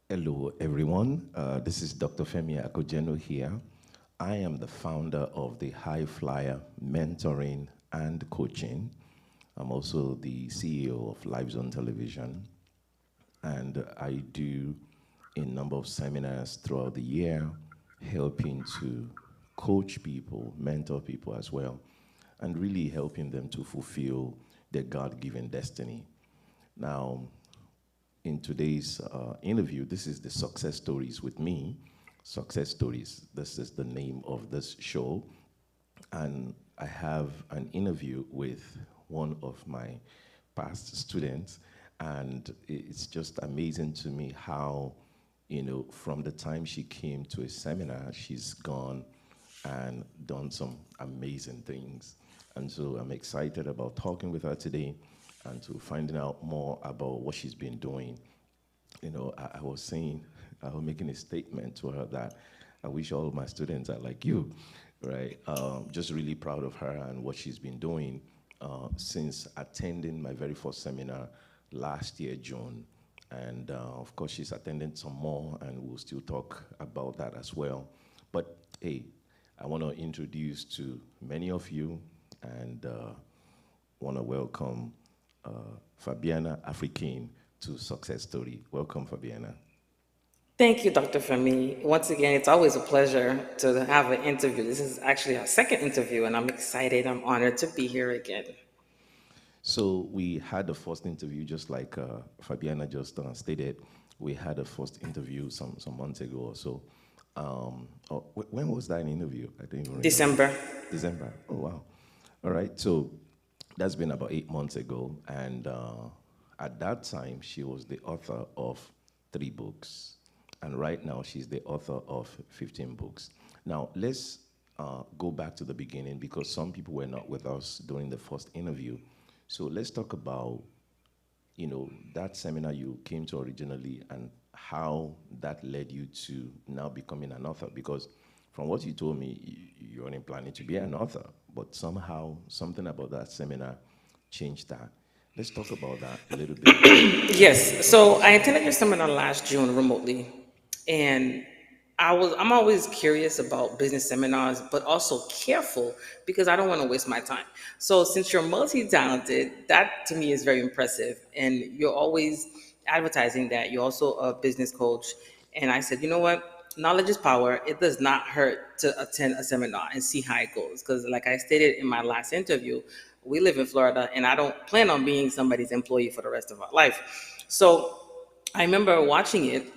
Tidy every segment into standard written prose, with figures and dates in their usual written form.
Hello, everyone. This is Dr. Femi Akojenu here. I am the founder of the High Flyer Mentoring and Coaching. I'm also the CEO of Live Zone Television, and I do a number of seminars throughout the year, helping to coach people, mentor people as well, and really helping them to fulfill their God given destiny. Now, in today's interview, this is the Success Stories with me. Success Stories, this is the name of this show. And I have an interview with one of my past students. And it's just amazing to me how, from the time she came to a seminar, she's gone and done some amazing things. And so I'm excited about talking with her today and to finding out more about what she's been doing. I was saying, I was making a statement to her that I wish all of my students are like you, right? Just really proud of her and what she's been doing since attending my very first seminar last year, June. And of course, she's attending some more, and we'll still talk about that as well. But hey, I want to introduce to many of you and want to welcome uh, Fabiana African to Success Story. Welcome, Fabiana. Thank you, Dr. Femi. Once again, it's always a pleasure to have an interview. This is actually our second interview, and I'm excited. I'm honored to be here again. So we had the first interview, just like Fabiana just stated. We had a first interview some months ago or so. When was that interview? I don't even remember. December. December. Oh wow. All right. So that's been about 8 months ago, and at that time she was the author of 3 books, and right now she's the author of 15 books. Now let's go back to the beginning because some people were not with us during the first interview. So let's talk about that seminar you came to originally and how that led you to now becoming an author. Because from what you told me, you weren't planning to be an author, but somehow something about that seminar changed that. Let's talk about that a little bit. Yes. So I attended your seminar last June remotely, and I'm always curious about business seminars, but also careful because I don't want to waste my time. So since you're multi-talented, that to me is very impressive, and you're always advertising that you're also a business coach. And I said, you know what? Knowledge is power. It does not hurt to attend a seminar and see how it goes. Because, like I stated in my last interview, we live in Florida, and I don't plan on being somebody's employee for the rest of our life. So I remember watching it,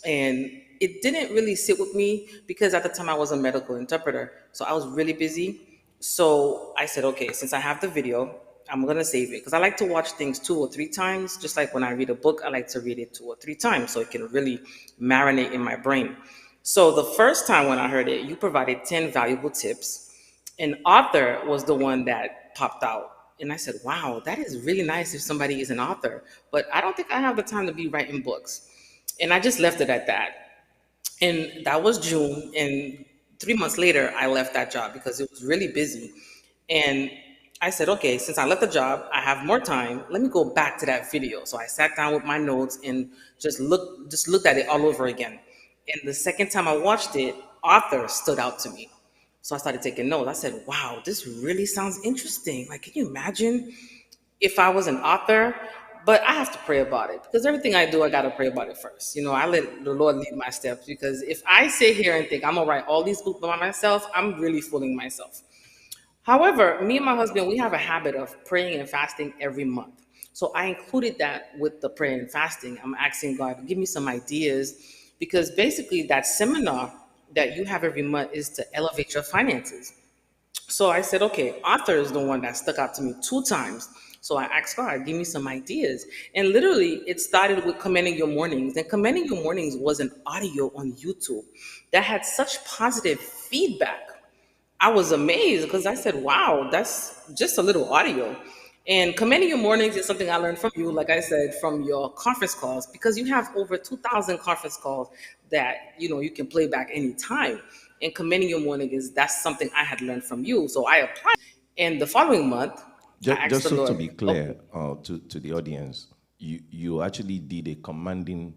and it didn't really sit with me because at the time I was a medical interpreter, so I was really busy. So I said, okay, since I have the video, I'm gonna save it because I like to watch things 2 or 3 times. Just like when I read a book, I like to read it 2 or 3 times so it can really marinate in my brain. So the first time when I heard it, you provided 10 valuable tips, and author was the one that popped out. And I said, wow, that is really nice if somebody is an author, but I don't think I have the time to be writing books. And I just left it at that. And that was June. And 3 months later, I left that job because it was really busy. And I said, okay, since I left the job, I have more time. Let me go back to that video. So I sat down with my notes and just looked at it all over again. And the second time I watched it, author stood out to me. So I started taking notes. I said, wow, this really sounds interesting. Like, can you imagine if I was an author? But I have to pray about it because everything I do, I got to pray about it first. I let the Lord lead my steps because if I sit here and think I'm going to write all these books by myself, I'm really fooling myself. However, me and my husband, we have a habit of praying and fasting every month. So I included that with the prayer and fasting. I'm asking God, give me some ideas because basically that seminar that you have every month is to elevate your finances. So I said, okay, author is the one that stuck out to me 2 times. So I asked God, give me some ideas. And literally, it started with Commending Your Mornings. And Commending Your Mornings was an audio on YouTube that had such positive feedback. I was amazed because I said, wow, that's just a little audio. And Commending Your Mornings is something I learned from you, like I said, from your conference calls, because you have over 2,000 conference calls that, you can play back anytime. And Commending Your Morning is that's something I had learned from you. So I applied. And the following month, I asked Just the so to Lord, be okay, clear to the audience, you actually did a commanding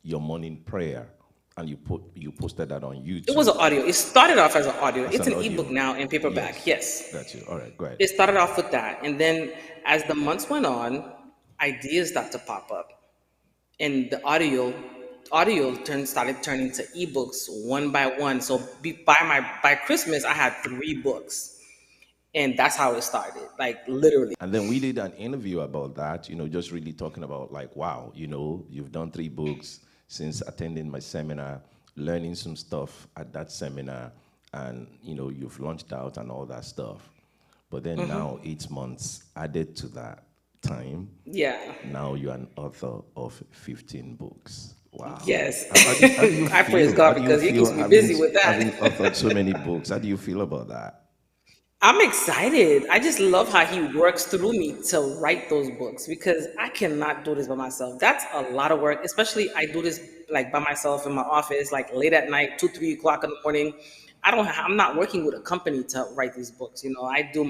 your morning prayer, and you posted that on It was YouTube an audio. It started off as an audio. as It's an an ebook audio. now in paperback. Yes, Yes. got you. All right, go ahead. It started off with that. And then as the months went on, ideas started to pop up. And the audio started turning to ebooks one by one. So by Christmas, I had 3 books. And that's how it started. Like literally. And then we did an interview about that, just really talking about like, wow, you've done 3 books since attending my seminar, learning some stuff at that seminar, and you've launched out and all that stuff. But then now 8 months added to that time, Yeah. now you're an author of 15 books. Wow. Yes. How do you I praise feel? How God do you because He feel keeps me busy with having that. authored so many books? How do you feel about that? I'm excited. I just love how he works through me to write those books because I cannot do this by myself. That's a lot of work, especially I do this like by myself in my office, like late at night, 2, 3 o'clock in the morning. I'm not working with a company to write these books. I do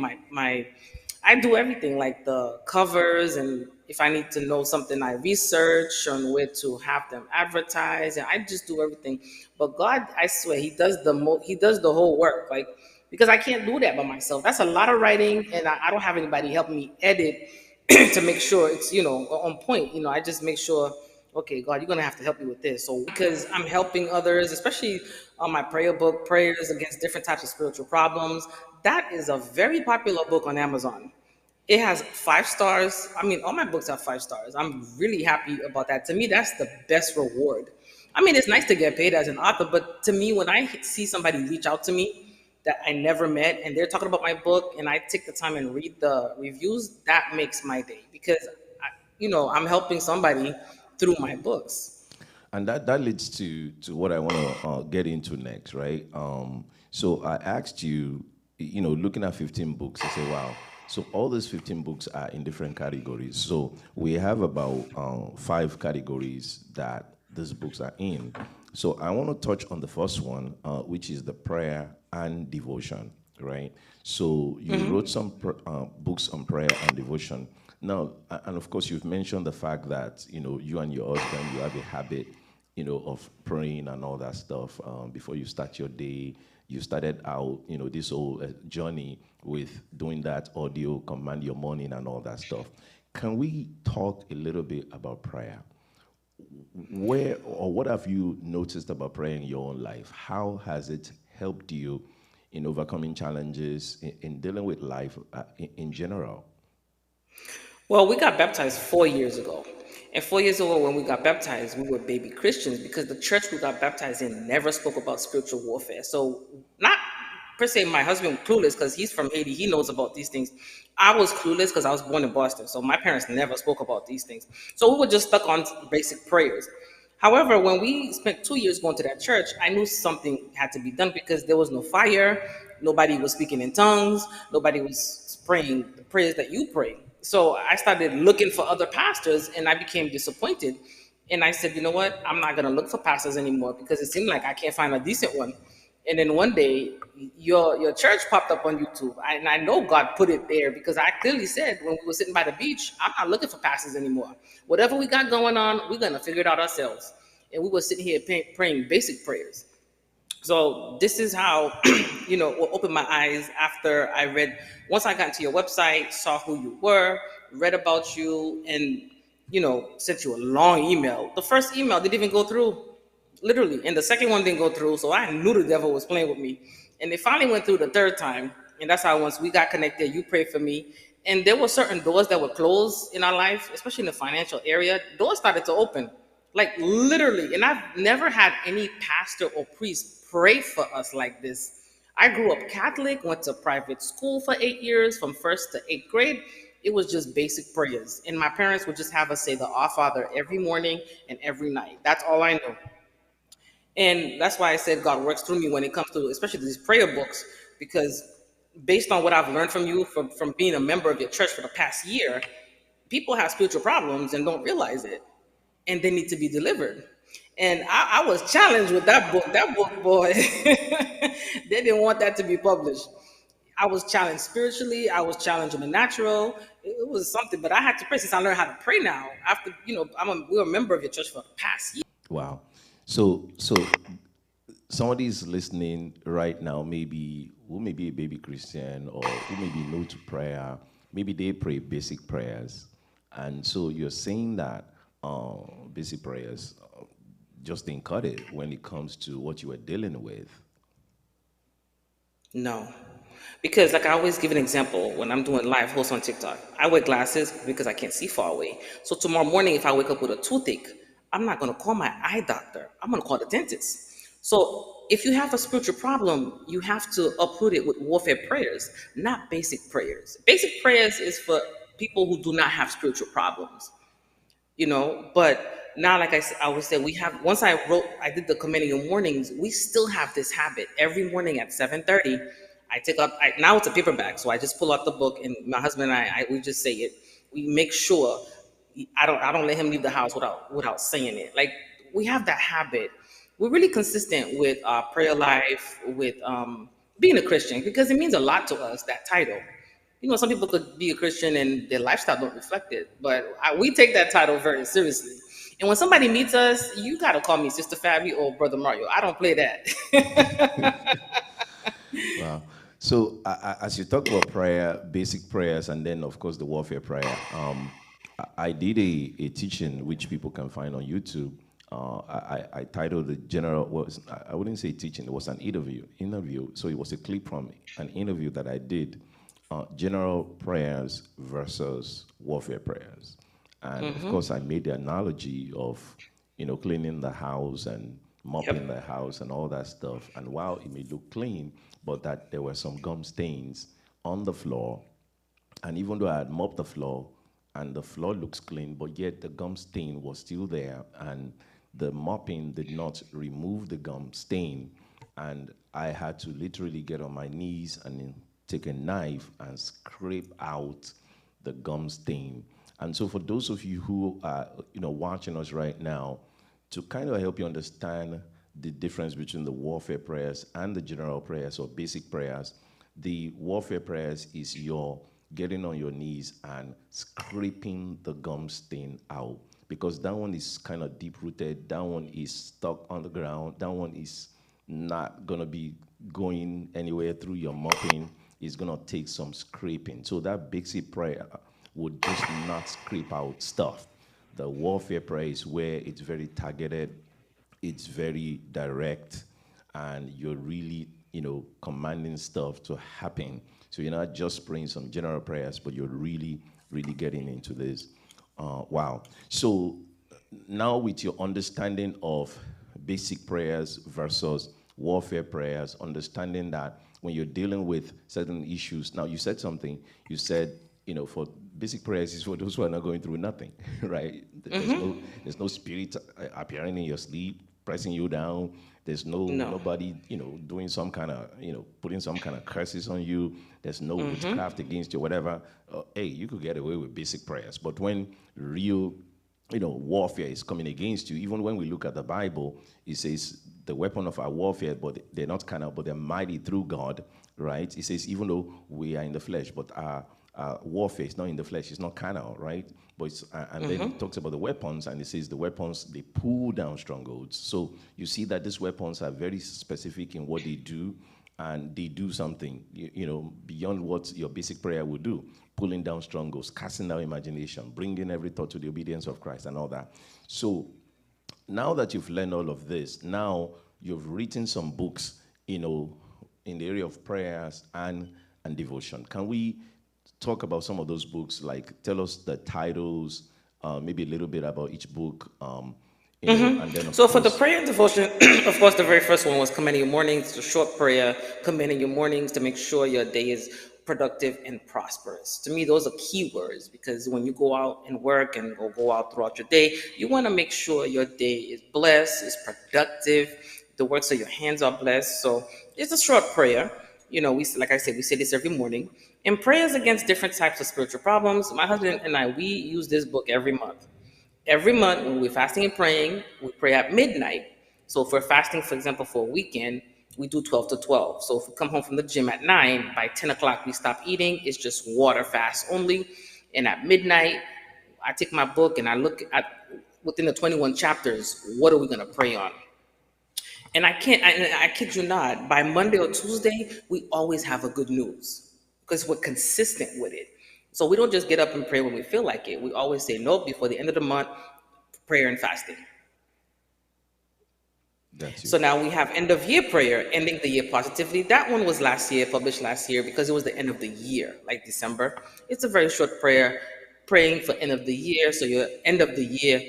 I do everything like the covers, and if I need to know something, I research on where to have them advertised, and I just do everything. But God, I swear, He does the whole work, like because I can't do that by myself. That's a lot of writing, and I don't have anybody helping me edit to make sure it's on point. I just make sure. Okay, God, you're gonna have to help me with this. So because I'm helping others, especially on my prayer book, prayers against different types of spiritual problems. That is a very popular book on Amazon. It has 5 stars. I mean, all my books have 5 stars. I'm really happy about that. To me, that's the best reward. I mean, it's nice to get paid as an author, but to me, when I see somebody reach out to me that I never met and they're talking about my book and I take the time and read the reviews, that makes my day because, I'm helping somebody through my books. And that leads to what I want to get into next, right? So I asked you, looking at 15 books, I say, wow. So all these 15 books are in different categories. So we have about 5 categories that these books are in. So I want to touch on the first one, which is the prayer and devotion, right? So you wrote some books on prayer and devotion. Now, and of course, you've mentioned the fact that you and your husband you have a habit, of praying and all that stuff before you start your day. You started out, this whole journey with doing that audio, command your morning, and all that stuff. Can we talk a little bit about prayer? Where or what have you noticed about prayer in your own life? How has it helped you in overcoming challenges, in dealing with life in general? Well, we got baptized 4 years ago. And 4 years ago, when we got baptized, we were baby Christians because the church we got baptized in never spoke about spiritual warfare. So, not per se my husband clueless because he's from Haiti, he knows about these things. I was clueless because I was born in Boston. So, my parents never spoke about these things. So, we were just stuck on basic prayers. However, when we spent 2 years going to that church, I knew something had to be done because there was no fire, nobody was speaking in tongues, nobody was praying the prayers that you pray. So I started looking for other pastors and I became disappointed. And I said, you know what? I'm not going to look for pastors anymore because it seemed like I can't find a decent one. And then one day, your church popped up on YouTube, and I know God put it there because I clearly said when we were sitting by the beach, I'm not looking for pastors anymore. Whatever we got going on, we're gonna figure it out ourselves. And we were sitting here praying basic prayers. So this is how, what opened my eyes after I read. Once I got into your website, saw who you were, read about you, and sent you a long email. The first email didn't even go through, literally, and the second one didn't go through. So I knew the devil was playing with me, and it finally went through the third time. And that's how once we got connected, you prayed for me, and there were certain doors that were closed in our life, especially in the financial area. Doors started to open, like literally. And I've never had any pastor or priest pray for us like this. I grew up Catholic, went to private school for 8 years, from first to eighth grade. It was just basic prayers. And my parents would just have us say the Our Father every morning and every night. That's all I know. And that's why I said God works through me when it comes to, especially these prayer books, because based on what I've learned from you, from being a member of your church for the past year, people have spiritual problems and don't realize it, and they need to be delivered. And I was challenged with that book. That book, boy, they didn't want that to be published. I was challenged spiritually. I was challenged in the natural. It was something, but I had to pray since I learned how to pray now. After we're a member of your church for the past year. Wow. So somebody's listening right now, maybe who may be a baby Christian or who may be new to prayer. Maybe they pray basic prayers, and so you're saying that basic prayers just didn't cut it when it comes to what you were dealing with. No. Because like I always give an example when I'm doing live hosts on TikTok. I wear glasses because I can't see far away. So tomorrow morning, if I wake up with a toothache, I'm not gonna call my eye doctor. I'm gonna call the dentist. So if you have a spiritual problem, you have to uproot it with warfare prayers, not basic prayers. Basic prayers is for people who do not have spiritual problems, but now, like I always say, we have, once I did the community mornings, we still have this habit every morning at 7:30. I take up, now it's a paperback, so I just pull out the book, and my husband and we just say it. We make sure I don't let him leave the house without saying it. Like, we have that habit. We're really consistent with our prayer life, with being a Christian, because it means a lot to us, that title. Some people could be a Christian and their lifestyle don't reflect it, but we take that title very seriously. And when somebody meets us, you gotta call me Sister Fabi or Brother Mario. I don't play that. Wow. So as you talk about prayer, basic prayers, and then of course the warfare prayer, I did a teaching which people can find on YouTube. I titled the general was I wouldn't say teaching, it was an interview. So it was a clip from an interview that I did, general prayers versus warfare prayers. And of course, I made the analogy of, cleaning the house and mopping Yep. the house and all that stuff. And while it may look clean, but that there were some gum stains on the floor. And even though I had mopped the floor and the floor looks clean, but yet the gum stain was still there, and the mopping did not remove the gum stain. And I had to literally get on my knees and then take a knife and scrape out the gum stain. And so, for those of you who are, watching us right now, to kind of help you understand the difference between the warfare prayers and the general prayers or basic prayers, the warfare prayers is your getting on your knees and scraping the gum stain out, because that one is kind of deep rooted. That one is stuck on the ground. That one is not gonna be going anywhere through your mopping. It's gonna take some scraping. So that basic prayer would just not scrape out stuff. The warfare prayer is where it's very targeted, it's very direct, and you're really, commanding stuff to happen. So you're not just praying some general prayers, but you're really, really getting into this. Wow. So now, with your understanding of basic prayers versus warfare prayers, understanding that when you're dealing with certain issues, now you said something. You said, for basic prayers is for those who are not going through nothing, right? There's no spirit appearing in your sleep, pressing you down. There's No. nobody, doing some kind of, putting some kind of curses on you. There's no witchcraft against you, whatever. Hey, you could get away with basic prayers. But when real, warfare is coming against you, even when we look at the Bible, it says the weapon of our warfare, but they're not carnal, but they're mighty through God, right? It says even though we are in the flesh, but our warfare is not in the flesh, it's not carnal, right? But and then it talks about the weapons, and it says the weapons, they pull down strongholds. So you see that these weapons are very specific in what they do, and they do something, beyond what your basic prayer would do. Pulling down strongholds, casting down imagination, bringing every thought to the obedience of Christ, and all that. So now that you've learned all of this, now you've written some books, in the area of prayers and devotion. Can we talk about some of those books? Like, tell us the titles, maybe a little bit about each book, and then of So for the course, prayer and devotion, of course, the very first one was commanding your mornings, the short prayer, commanding your mornings to make sure your day is productive and prosperous. To me, those are key words, because when you go out and work and go out throughout your day, you want to make sure your day is blessed, is productive, the works of your hands are blessed. So it's a short prayer. We, like I said, we say this every morning. And prayers against different types of spiritual problems. My husband and I, we use this book every month. Every month, when we're fasting and praying, we pray at midnight. So if we're fasting, for example, for a weekend, we do 12 to 12. So if we come home from the gym at 9, by 10 o'clock, we stop eating. It's just water fast only. And at midnight, I take my book and I look at within the 21 chapters, what are we going to pray on? And I kid you not, by Monday or Tuesday, we always have a good news because we're consistent with it. So we don't just get up and pray when we feel like it. We always say, nope, before the end of the month, prayer and fasting. Got you. So now we have end of year prayer, ending the year positively. That one was last year, published last year because it was the end of the year, like December. It's a very short prayer, praying for end of the year. So your end of the year,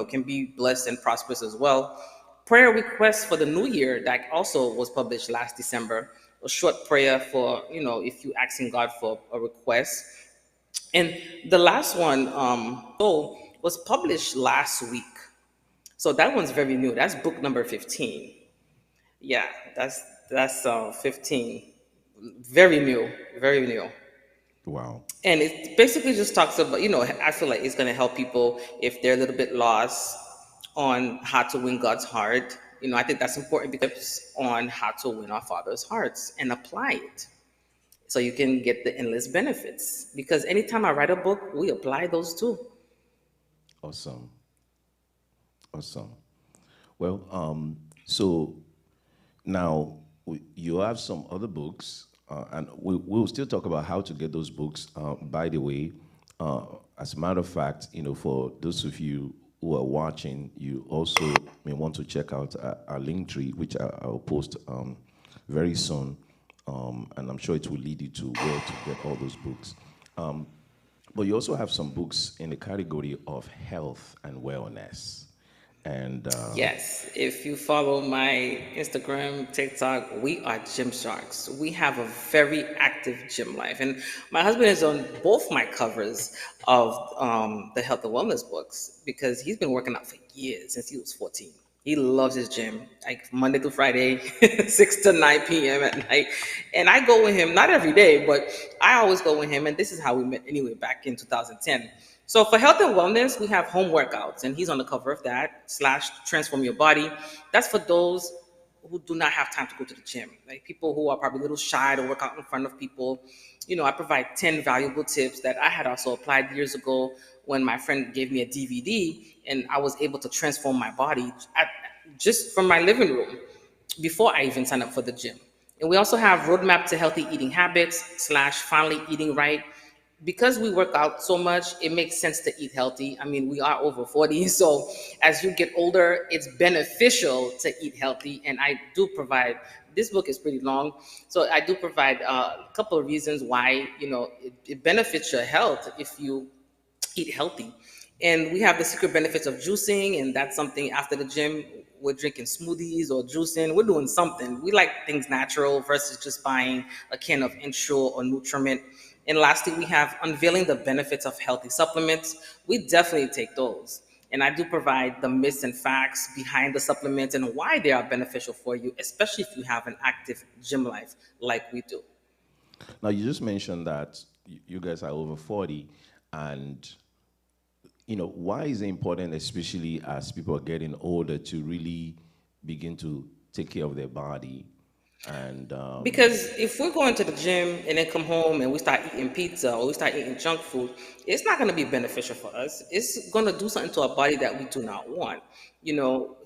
can be blessed and prosperous as well. Prayer requests for the new year that also was published last December. A short prayer for, if you asking God for a request. And the last one, was published last week. So that one's very new. That's book number 15. Yeah, that's 15. Very new, very new. Wow. And it basically just talks about, I feel like it's going to help people if they're a little bit lost on how to win God's heart. I think that's important because on how to win our Father's hearts and apply it so you can get the endless benefits. Because anytime I write a book, we apply those too. Awesome. Awesome. Well, so now you have some other books, and we'll still talk about how to get those books. By the way, as a matter of fact, for those of you who are watching, you also may want to check out our link tree, which I'll post very soon, and I'm sure it will lead you to where to get all those books. But you also have some books in the category of health and wellness. And Yes, if you follow my Instagram, TikTok, we are gym sharks. We have a very active gym life. And my husband is on both my covers of the health and wellness books because he's been working out for years, since he was 14. He loves his gym, like Monday through Friday, 6 to 9 p.m. at night. And I go with him, not every day, but I always go with him. And this is how we met anyway, back in 2010. So for health and wellness, we have home workouts, and he's on the cover of that, slash transform your body. That's for those who do not have time to go to the gym, like people who are probably a little shy to work out in front of people. I provide 10 valuable tips that I had also applied years ago when my friend gave me a DVD, and I was able to transform my body just from my living room before I even signed up for the gym. And we also have roadmap to healthy eating habits slash finally eating right. Because we work out so much, it makes sense to eat healthy. I mean, we are over 40, so as you get older, it's beneficial to eat healthy. And I do provide, this book is pretty long, so I do provide a couple of reasons why, it benefits your health if you eat healthy. And we have the secret benefits of juicing, and that's something after the gym. We're drinking smoothies or juicing. We're doing something. We like things natural versus just buying a can of Ensure or Nutriment. And lastly, we have unveiling the benefits of healthy supplements. We definitely take those. And I do provide the myths and facts behind the supplements and why they are beneficial for you, especially if you have an active gym life like we do. now you just mentioned that you guys are over 40, and why is it important, especially as people are getting older, to really begin to take care of their body? And Because if we're going to the gym and then come home and we start eating pizza or we start eating junk food, it's not going to be beneficial for us. It's going to do something to our body that we do not want. You know,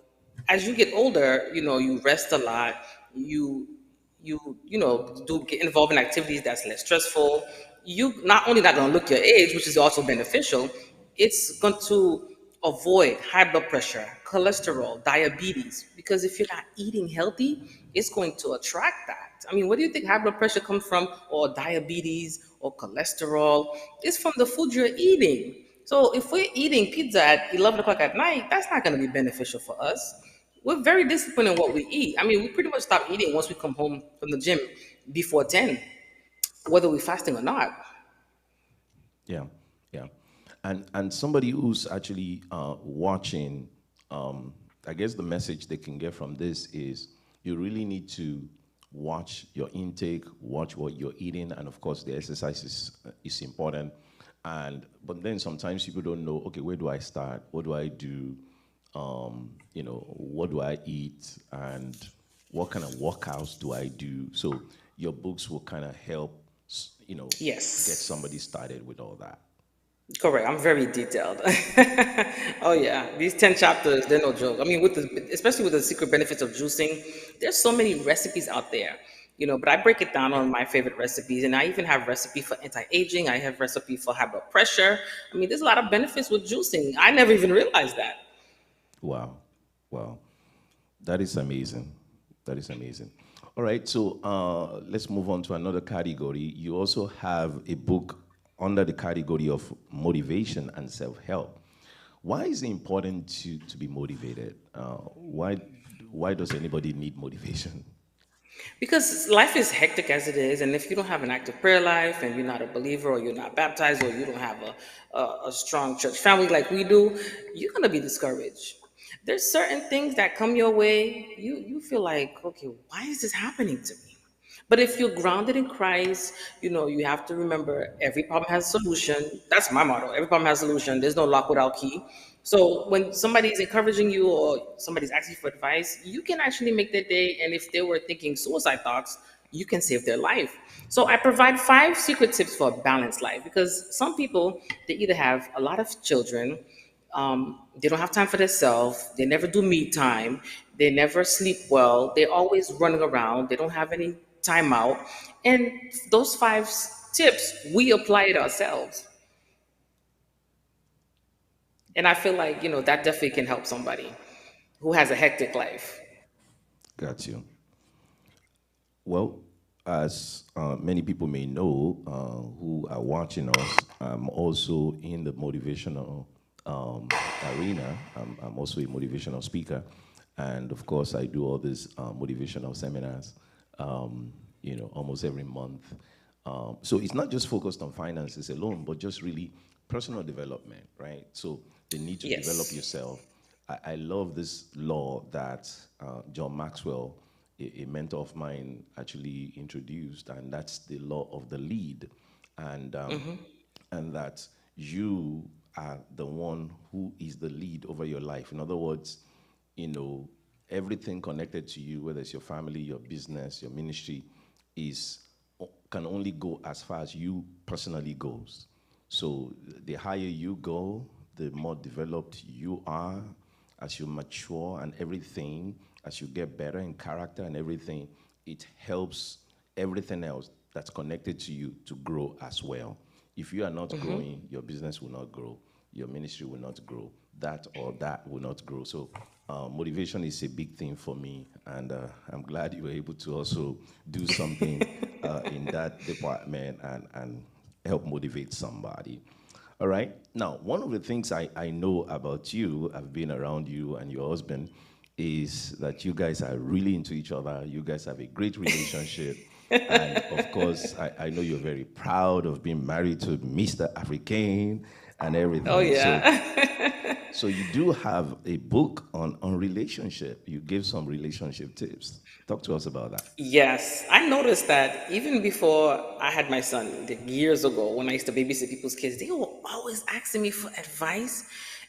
as you get older, you rest a lot. You do get involved in activities that's less stressful. You not only not going to look your age, which is also beneficial, it's going to avoid high blood pressure, cholesterol, diabetes. Because if you're not eating healthy, it's going to attract that. I mean, where do you think high blood pressure comes from, or diabetes, or cholesterol? It's from the food you're eating. So if we're eating pizza at 11 o'clock at night, that's not going to be beneficial for us. We're very disciplined in what we eat. I mean, we pretty much stop eating once we come home from the gym before 10, whether we're fasting or not. yeah, yeah, and somebody who's actually watching, I guess the message they can get from this is you really need to watch your intake, watch what you're eating, and of course the exercise is important. And but then sometimes people don't know. Okay, where do I start? What do I do? What do I eat? And what kind of workouts do I do? So your books will kind of help, get Yes. somebody started with all that. Correct. I'm very detailed. Oh yeah, these 10 chapters, they're no joke. I mean, with the especially with the secret benefits of juicing, there's so many recipes out there, But I break it down on my favorite recipes, and I even have recipe for anti-aging. I have recipe for high blood pressure. I mean, there's a lot of benefits with juicing. I never even realized that. Wow. Wow. That is amazing. That is amazing. All right, so let's move on to another category. You also have a book under the category of motivation and self-help. Why is it important to be motivated? Why does anybody need motivation? Because life is hectic as it is, and if you don't have an active prayer life, and you're not a believer, or you're not baptized, or you don't have a strong church family like we do, you're gonna be discouraged. There's certain things that come your way, you feel like, okay, why is this happening to me? But if you're grounded in Christ, you have to remember every problem has a solution. That's my motto. Every problem has a solution. There's no lock without key. So when somebody's encouraging you or somebody's asking for advice, you can actually make their day. And if they were thinking suicide thoughts, you can save their life. So I provide 5 secret tips for a balanced life, because some people, they either have a lot of children, they don't have time for themselves. They never do me time. They never sleep well. They're always running around. They don't have any time out. And those tips, we apply it ourselves. And I feel like, that definitely can help somebody who has a hectic life. Got you. Well, as many people may know who are watching us, I'm also in the motivational arena. I'm also a motivational speaker. And of course, I do all these motivational seminars, almost every month. So it's not just focused on finances alone, but just really personal development, right? So the need to develop Yes. yourself. I love this law that John Maxwell, a mentor of mine, actually introduced, and that's the law of the lead, and and that you are the one who is the lead over your life. In other words, you know, everything connected to you, whether it's your family, your business, your ministry, is can only go as far as you personally goes. So the higher you go, the more developed you are as you mature and everything, as you get better in character and everything, it helps everything else that's connected to you to grow as well. If you are not growing, your business will not grow, your ministry will not grow, that or that will not grow. So, motivation is a big thing for me, and I'm glad you were able to also do something in that department and help motivate somebody. All right. Now, one of the things I know about you, I've been around you and your husband, is that you guys are really into each other. You guys have a great relationship. And of course, I know you're very proud of being married to Mr. African and Oh, everything. yeah. So you do have a book on relationship. You give some relationship tips. Talk to us about that. Yes, I noticed that even before I had my son, years ago, when I used to babysit people's kids, they were always asking me for advice.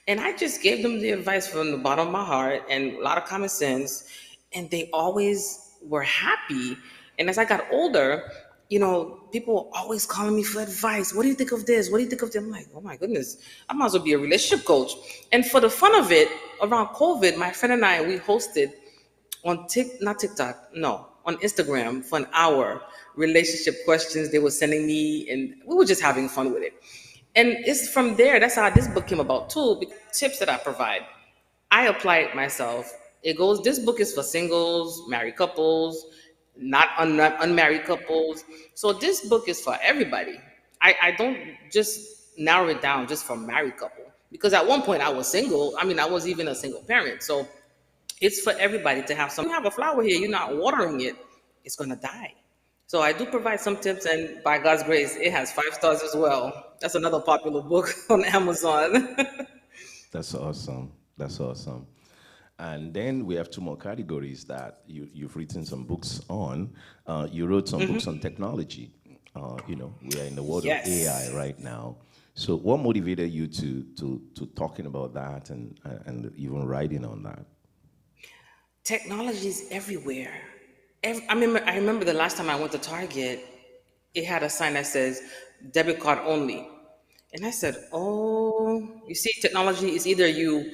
And I just gave them the advice from the bottom of my heart and a lot of common sense. And they always were happy. And as I got older, people were always calling me for advice. What do you think of this? What do you think of that? I'm like, oh my goodness, I might as well be a relationship coach. And for the fun of it, around COVID, my friend and I, we hosted on not TikTok, no, on Instagram for an hour. Relationship questions they were sending me, and we were just having fun with it. And it's from there, that's how this book came about too. Because tips that I provide, I apply it myself. It goes. This book is for singles, married couples, not unmarried couples. So this book is for everybody. I don't just narrow it down just for married couple, because at one point I was single. I mean, I was even a single parent. So it's for everybody to have some. You have a flower here, you're not watering it, it's gonna die. So I do provide some tips, and by God's grace, it has 5 stars as well. That's another popular book on Amazon. That's awesome. That's awesome. And then we have two more categories that you've written some books on. You wrote some books on technology. We are in the world of AI Yes. right now. So, what motivated you to talking about that and even writing on that? Technology is everywhere. I remember the last time I went to Target, it had a sign that says debit card only. And I said, oh, you see, technology is either you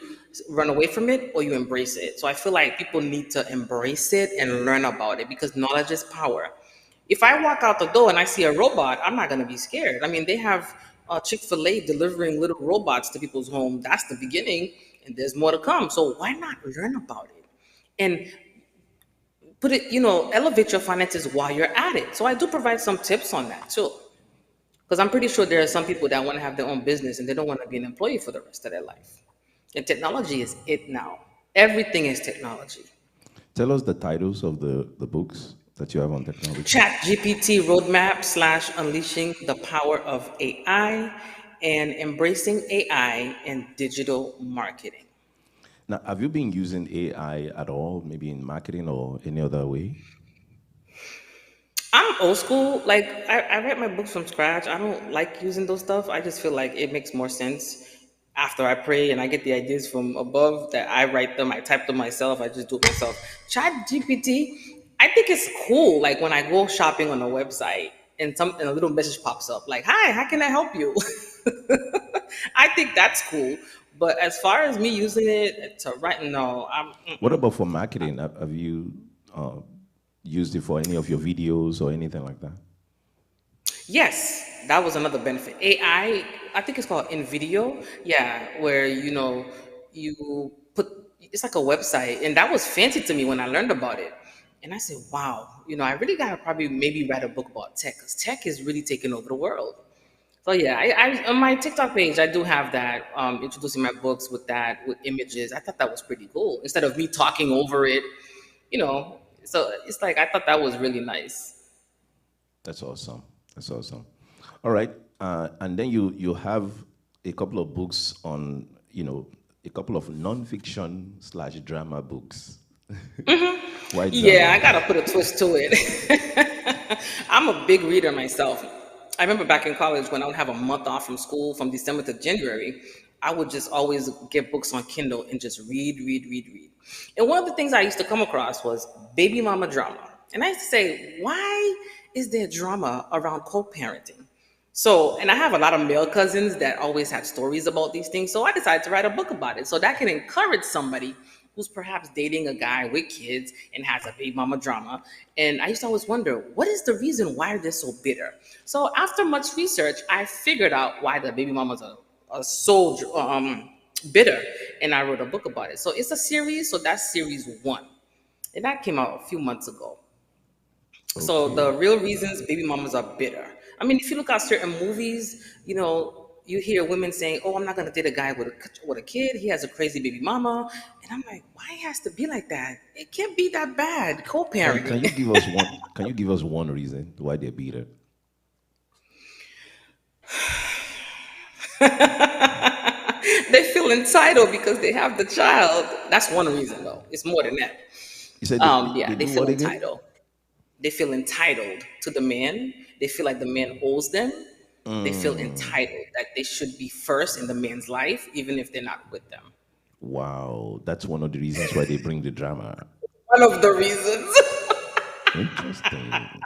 run away from it or you embrace it. So I feel like people need to embrace it and learn about it because knowledge is power. If I walk out the door and I see a robot, I'm not going to be scared. I mean, they have Chick-fil-A delivering little robots to people's home. That's the beginning, and there's more to come. So why not learn about it? And put it, elevate your finances while you're at it. So I do provide some tips on that too. Because I'm pretty sure there are some people that want to have their own business and they don't want to be an employee for the rest of their life. And technology is it now. Everything is technology. Tell us the titles of the books that you have on technology. Chat GPT roadmap slash unleashing the power of AI and embracing AI and digital marketing. Now, have you been using AI at all, maybe in marketing or any other way? I'm old school. Like I write my books from scratch. I don't like using those stuff. I just feel like it makes more sense after I pray and I get the ideas from above that I write them. I type them myself. I just do it myself. Chat GPT, I think it's cool. Like when I go shopping on a website and a little message pops up like, "Hi, how can I help you?" I think that's cool. But as far as me using it to write, no, What about for marketing? Have you uh, used it for any of your videos or anything like that? yes, that was another benefit. I think it's called in video. Yeah, where you put it's like a website, and that was fancy to me when I learned about it. And I said, wow, I really gotta probably maybe write a book about tech because tech is really taking over the world. So yeah, I on my TikTok page I do have that introducing my books with that with images. I thought that was pretty cool instead of me talking over it, you know. So it's like I thought that was really nice. That's awesome. That's awesome. All right, and then you have a couple of books on a couple of non-fiction slash drama books. Why Yeah, I drama? gotta put a twist to it. I'm a big reader myself. I remember back in college when I would have a month off from school from December to January, I would just always get books on Kindle and just read, read, read, read. And one of the things I used to come across was baby mama drama. And I used to say, why is there drama around co-parenting? So, and I have a lot of male cousins that always have stories about these things. So I decided to write a book about it. So that can encourage somebody who's perhaps dating a guy with kids and has a baby mama drama. And I used to always wonder, what is the reason why they're so bitter? So after much research, I figured out why the baby mamas are so bitter. And I wrote a book about it. So it's a series. So that's series one. And that came out a few months ago. So the Okay. real reasons baby mamas are bitter. I mean, if you look at certain movies, you hear women saying, "Oh, I'm not gonna date a guy with a kid. He has a crazy baby mama," and I'm like, why it has to be like that? It can't be that bad. Can Co-parenting. you give us one? Can you give us one reason why they beat it? They feel entitled because they have the child. That's one reason, though. It's more than that. You said they, Yeah, they they do feel what again? entitled. They feel entitled to the man. They feel like the man owes them. They feel Mm, entitled that they should be first in the man's life, even if they're not with them. wow, that's one of the reasons why they bring the drama. One of the reasons. Interesting.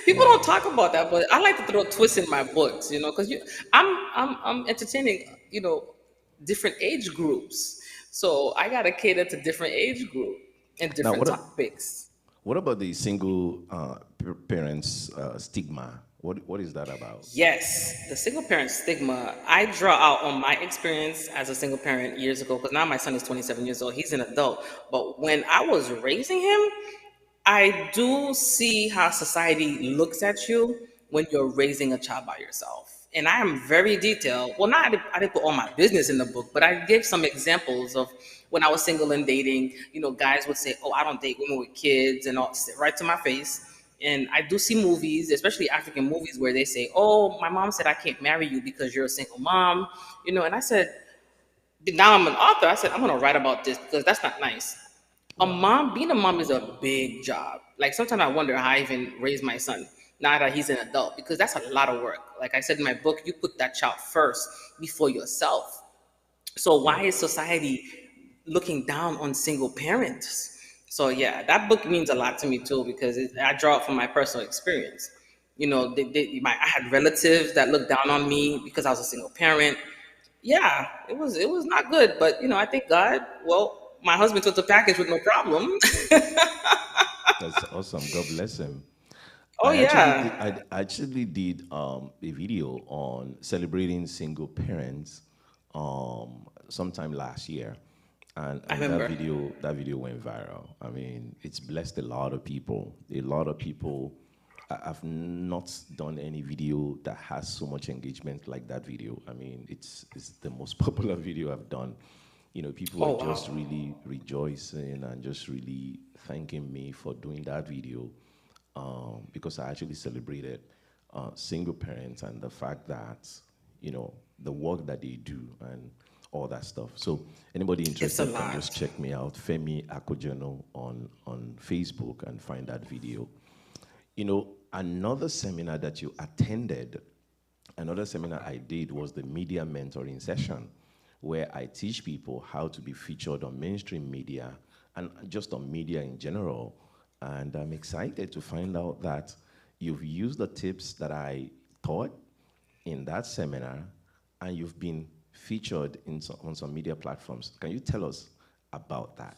People don't Wow. talk about that, but I like to throw twists in my books, because I'm entertaining, different age groups. So I gotta cater to different age group and Now, different topics. what about the single parents stigma? What is that about? Yes, the single parent stigma, I draw out on my experience as a single parent years ago, because now my son is 27 years old. He's an adult. But when I was raising him, I do see how society looks at you when you're raising a child by yourself. And I am very detailed. Well, I didn't put all my business in the book, but I gave some examples of when I was single and dating. Guys would say, "Oh, I don't date women with kids," and all right to my face. And I do see movies, especially African movies, where they say, "Oh, my mom said I can't marry you because you're a single mom," and I said, now I'm an author. I said, I'm gonna write about this because that's not nice. Wow. Being a mom is a big job. Like sometimes I wonder how I even raised my son now that he's an adult because that's a lot of work. Like I said in my book, you put that child first before yourself. So Yeah. why is society looking down on single parents? So yeah, that book means a lot to me too because I draw it from my personal experience. I had relatives that looked down on me because I was a single parent. Yeah, it was not good, but I thank God. Well, my husband took the package with no problem. That's awesome. God bless him. Oh yeah, I actually did a video on celebrating single parents sometime last year, I and remember. that video went viral. I mean, it's blessed a lot of people. A lot of people. I've not done any video that has so much engagement like that video. I mean, it's the most popular video I've done. People are Oh just wow. really rejoicing and just really thanking me for doing that video, because I actually celebrated single parents and the fact that, the work that they do and all that stuff. So anybody It's a interested can just lot. check me out, Femi Akojenu, on Facebook and find that video. Another seminar that you attended, another seminar I did was the media mentoring session, where I teach people how to be featured on mainstream media and just on media in general. And I'm excited to find out that you've used the tips that I taught in that seminar and you've been featured on some media platforms. Can you tell us about that?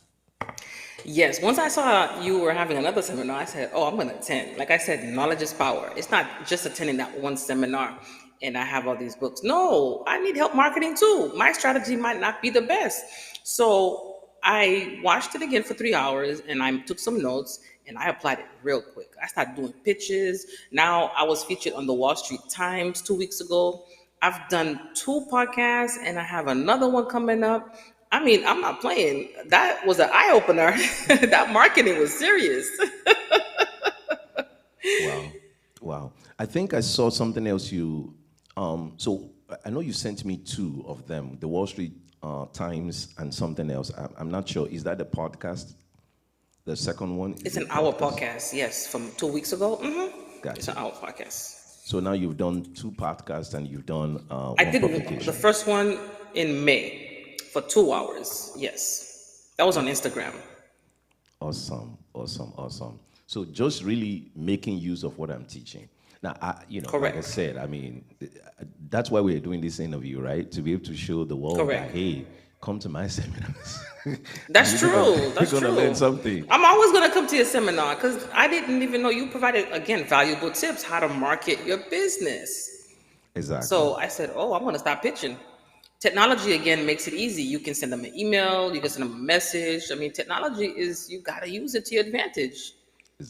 Yes, once I saw you were having another seminar, I said, "Oh, I'm going to attend." Like I said, knowledge is power. It's not just attending that one seminar and I have all these books. No, I need help marketing too. My strategy might not be the best. So I watched it again for 3 hours and I took some notes and I applied it real quick. I started doing pitches. Now I was featured on the Wall Street Times 2 weeks ago. I've done two podcasts and I have another one coming up. I mean, I'm not playing. That was an eye opener. That marketing was serious. Wow. Wow. I think I saw something else so I know you sent me two of them, the Wall Street Times and something else. I'm not sure. Is that the podcast? The second one is It's a an hour podcast? podcast, yes, from 2 weeks ago. It's Gotcha. an hour podcast. So now you've done two podcasts and you've done I one did the publication. first one in May for 2 hours. Yes, that was on Instagram. Awesome, awesome, awesome. So just really making use of what I'm teaching. Now, like I Correct. said, I mean, that's why we're doing this interview, right? To be able to show the world that, Correct. hey, come to my seminars, and That's true. you're That's gonna learn true. something. I'm always gonna come to your seminar because I didn't even know you provided again valuable tips how to market your business. Exactly, So I said, "Oh, I'm gonna start pitching." Technology again makes it easy. You can send them an email. You can send them a message. I mean, technology is you gotta use it to your advantage.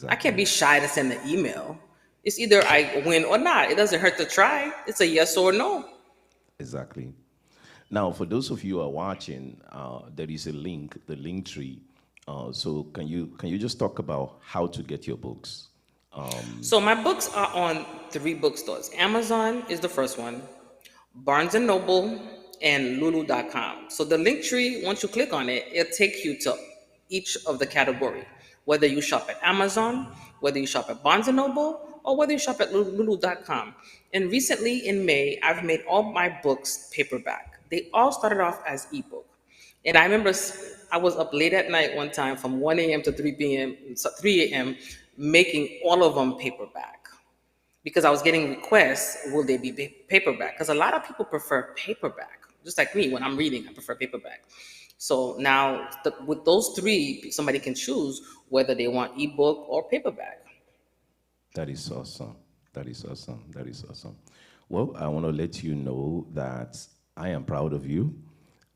I can't exactly, be shy to send an email. It's either I win or not. It doesn't hurt to try. It's a yes or no. exactly. Now, for those of you who are watching, there is a link, the link tree. So can you just talk about how to get your books? So my books are on three bookstores. Amazon is the first one, Barnes and Noble, and Lulu.com. So the link tree, once you click on it, it'll take you to each of the category. Whether you shop at Amazon, whether you shop at Barnes and Noble, or whether you shop at Lulu.com. And recently in May, I've made all my books paperback. They all started off as ebook. And I remember I was up late at night one time from 1 a.m. to 3 p.m., 3 a.m., making all of them paperback because I was getting requests, will they be paperback? Because a lot of people prefer paperback. Just like me, when I'm reading, I prefer paperback. So now with those three, somebody can choose whether they want ebook or paperback. That is awesome. That is awesome. That is awesome. Well, I want to let you know that I am proud of you,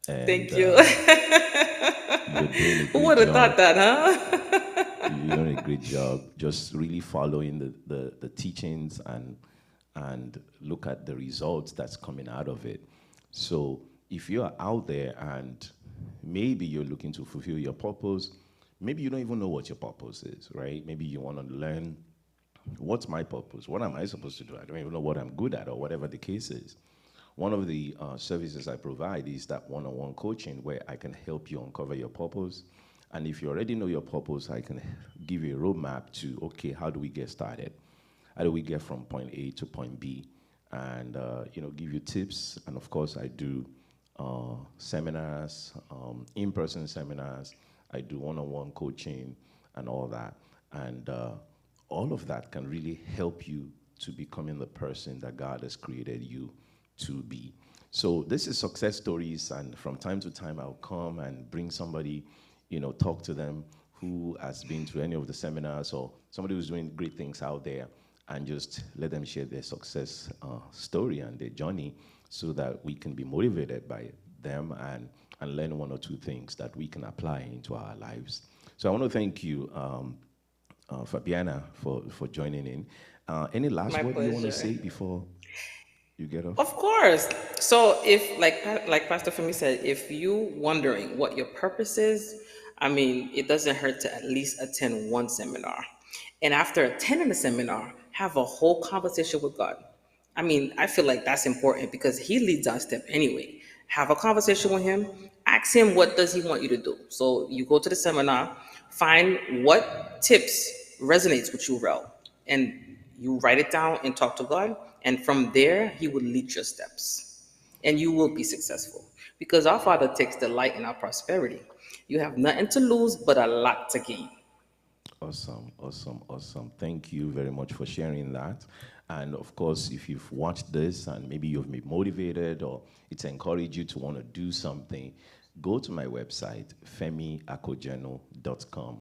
and Thank you. you're doing a Who great would have thought job. that, huh? You're doing a great job. Just really following the teachings and look at the results that's coming out of it. So if you are out there and maybe you're looking to fulfill your purpose, maybe you don't even know what your purpose is, right? Maybe you want to learn what's my purpose? What am I supposed to do? I don't even know what I'm good at or whatever the case is. One of the services I provide is that one-on-one coaching where I can help you uncover your purpose. And if you already know your purpose, I can give you a roadmap to, okay, how do we get started? How do we get from point A to point B? And, give you tips. And of course, I do seminars, in-person seminars. I do one-on-one coaching and all that. And all of that can really help you to becoming the person that God has created you to be. So this is success stories, and from time to time I'll come and bring somebody, talk to them who has been to any of the seminars or somebody who's doing great things out there, and just let them share their success story and their journey so that we can be motivated by them and learn one or two things that we can apply into our lives. So I want to thank you, Fabiana, for joining in. Any last My word you want to pleasure. say before you get off? Of course. So if like Pastor Femi said, if you wondering what your purpose is, I mean, it doesn't hurt to at least attend one seminar. And after attending the seminar, have a whole conversation with God. I mean, I feel like that's important because he leads our step anyway. Have a conversation with him, ask him what does he want you to do. So you go to the seminar, find what tips resonates with you well, and you write it down and talk to God, and from there he will lead your steps and you will be successful because our Father takes delight in our prosperity. You have nothing to lose but a lot to gain. Awesome, awesome, awesome. Thank you very much for sharing that. And of course, if you've watched this and maybe you've been motivated or it's encouraged you to want to do something, go to my website, femiakojenu.com.